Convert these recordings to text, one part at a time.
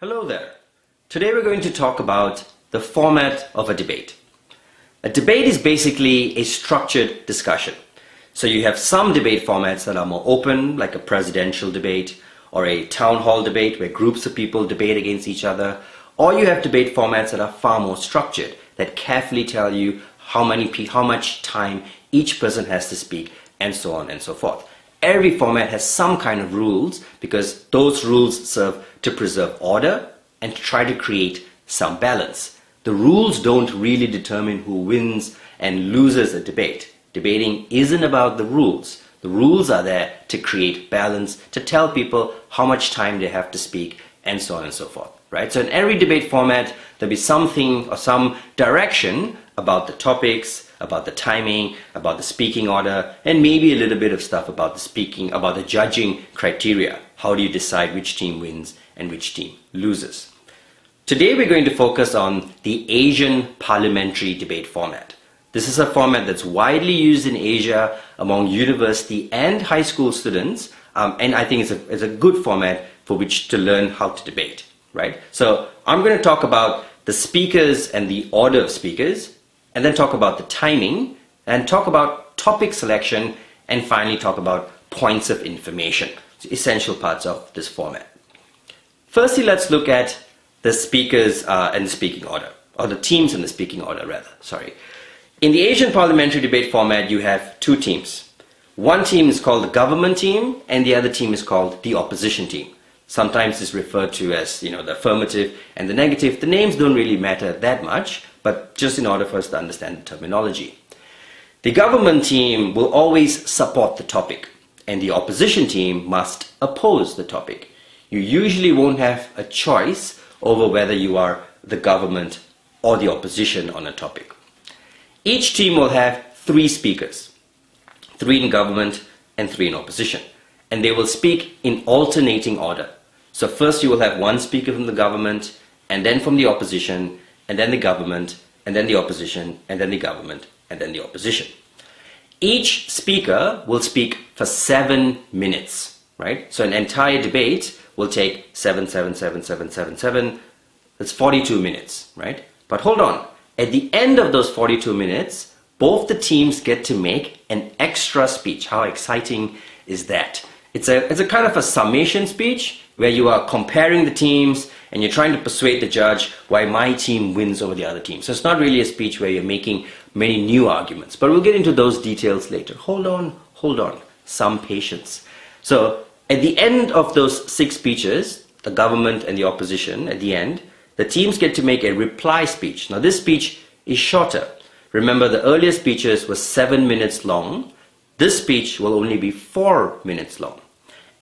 Hello there. Today we're going to talk about the format of a debate. A debate is basically a structured discussion. So you have some debate formats that are more open, like a presidential debate or a town hall debate where groups of people debate against each other, or you have debate formats that are far more structured, that carefully tell you how much time each person has to speak, and so on and so forth. Every format has some kind of rules because those rules serve to preserve order and to try to create some balance. The rules don't really determine who wins and loses a debate. Debating isn't about the rules. The rules are there to create balance, to tell people how much time they have to speak, and so on and so forth. Right? So in every debate format, there'll be something or some direction about the topics, about the timing, about the speaking order, and maybe a little bit of stuff about the judging criteria. How do you decide which team wins and which team loses? Today we're going to focus on the Asian parliamentary debate format. This is a format that's widely used in Asia among university and high school students, and I think it's a good format for which to learn how to debate. Right? So I'm going to talk about the speakers and the order of speakers, and then talk about the timing, and talk about topic selection, and finally talk about points of information, essential parts of this format. Firstly, let's look at the speakers and the speaking order, or the teams in the speaking order rather, sorry. In the Asian parliamentary debate format, you have two teams. One team is called the government team, and the other team is called the opposition team. Sometimes it's referred to as, the affirmative and the negative. The names don't really matter that much, but just in order for us to understand the terminology. The government team will always support the topic, and the opposition team must oppose the topic. You usually won't have a choice over whether you are the government or the opposition on a topic. Each team will have 3 speakers, 3 in government and 3 in opposition, and they will speak in alternating order. So first you will have one speaker from the government, and then from the opposition, and then the government, and then the opposition, and then the government, and then the opposition. Each speaker will speak for 7 minutes, right? So an entire debate will take 7, 7, 7, 7, 7, 7. That's 42 minutes, right? But hold on. At the end of those 42 minutes, both the teams get to make an extra speech. How exciting is that? It's a kind of a summation speech where you are comparing the teams and you're trying to persuade the judge why my team wins over the other team. So it's not really a speech where you're making many new arguments, but we'll get into those details later. Hold on, some patience. So at the end of those 6 speeches, the government and the opposition, at the end, the teams get to make a reply speech. Now this speech is shorter. Remember, the earlier speeches were 7 minutes long. This speech will only be 4 minutes long.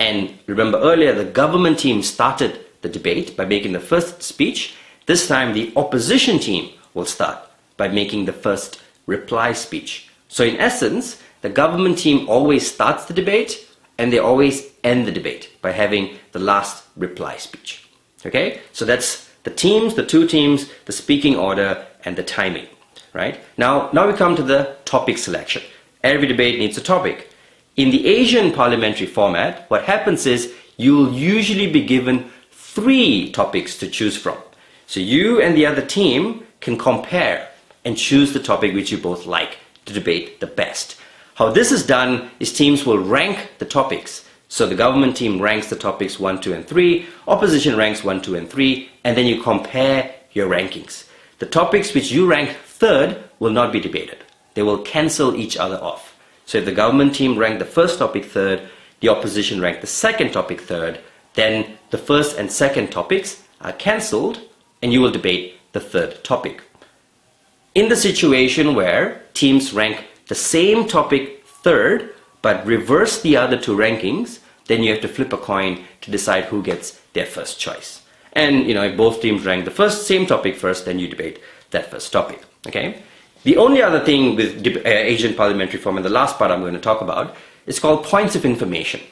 And remember earlier, the government team started the debate by making the first speech. This time the opposition team will start by making the first reply speech. So in essence, the government team always starts the debate and they always end the debate by having the last reply speech. Okay? So that's the teams, the 2 teams, the speaking order, and the timing. Right? Now we come to the topic selection. Every debate needs a topic. In the Asian parliamentary format, what happens is you'll usually be given 3 topics to choose from. So you and the other team can compare and choose the topic which you both like to debate the best. How this is done is teams will rank the topics. So the government team ranks the topics 1, 2, and 3, opposition ranks 1, 2, and 3, and then you compare your rankings. The topics which you rank 3rd will not be debated. They will cancel each other off. So if the government team ranked the first topic 3rd, the opposition ranked the second topic 3rd, then the first and second topics are cancelled and you will debate the 3rd topic. In the situation where teams rank the same topic 3rd but reverse the other 2 rankings, then you have to flip a coin to decide who gets their first choice. And if both teams rank the same topic first, then you debate that first topic. Okay? The only other thing with Asian parliamentary format, the last part I'm going to talk about, is called points of information.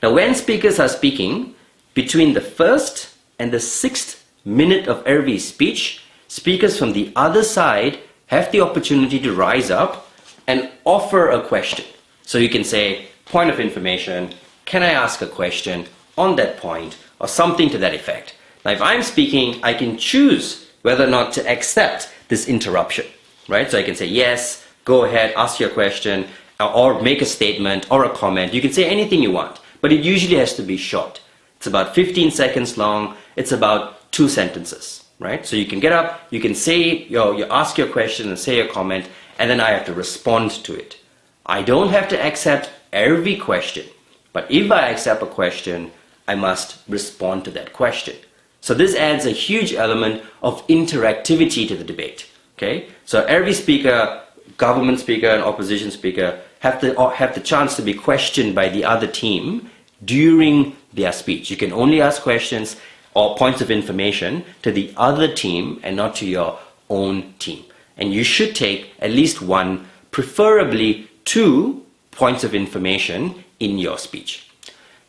Now when speakers are speaking, between the 1st and the 6th minute of every speech, speakers from the other side have the opportunity to rise up and offer a question. So you can say, point of information, can I ask a question on that point, or something to that effect. Now, if I'm speaking, I can choose whether or not to accept this interruption, right? So I can say, yes, go ahead, ask your question, or make a statement or a comment. You can say anything you want, but it usually has to be short. It's about 15 seconds long. It's about 2 sentences, right? So you can get up, you can say, you ask your question and say your comment, and then I have to respond to it. I don't have to accept every question, but if I accept a question, I must respond to that question. So this adds a huge element of interactivity to the debate. Okay? So every speaker, government speaker and opposition speaker, have the chance to be questioned by the other team during their speech. You can only ask questions or points of information to the other team and not to your own team. And you should take at least 1, preferably 2 points of information in your speech.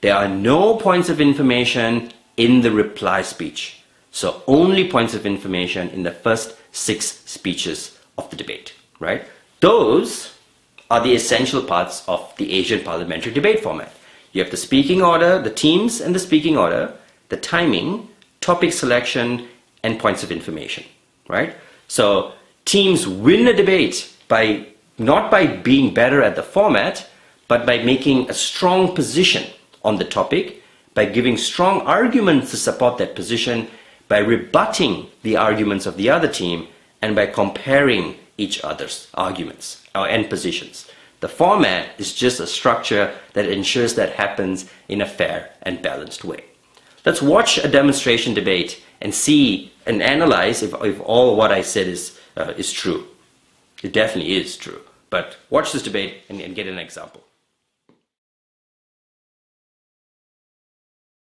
There are no points of information in the reply speech. So only points of information in the first 6 speeches of the debate, right? Those are the essential parts of the Asian parliamentary debate format. You have the speaking order, the teams and the speaking order, the timing, topic selection, and points of information, right? So teams win a debate not by being better at the format, but by making a strong position on the topic, by giving strong arguments to support that position, by rebutting the arguments of the other team, and by comparing each other's arguments and positions. The format is just a structure that ensures that happens in a fair and balanced way. Let's watch a demonstration debate and see and analyze if all what I said is true. It definitely is true. But watch this debate and get an example.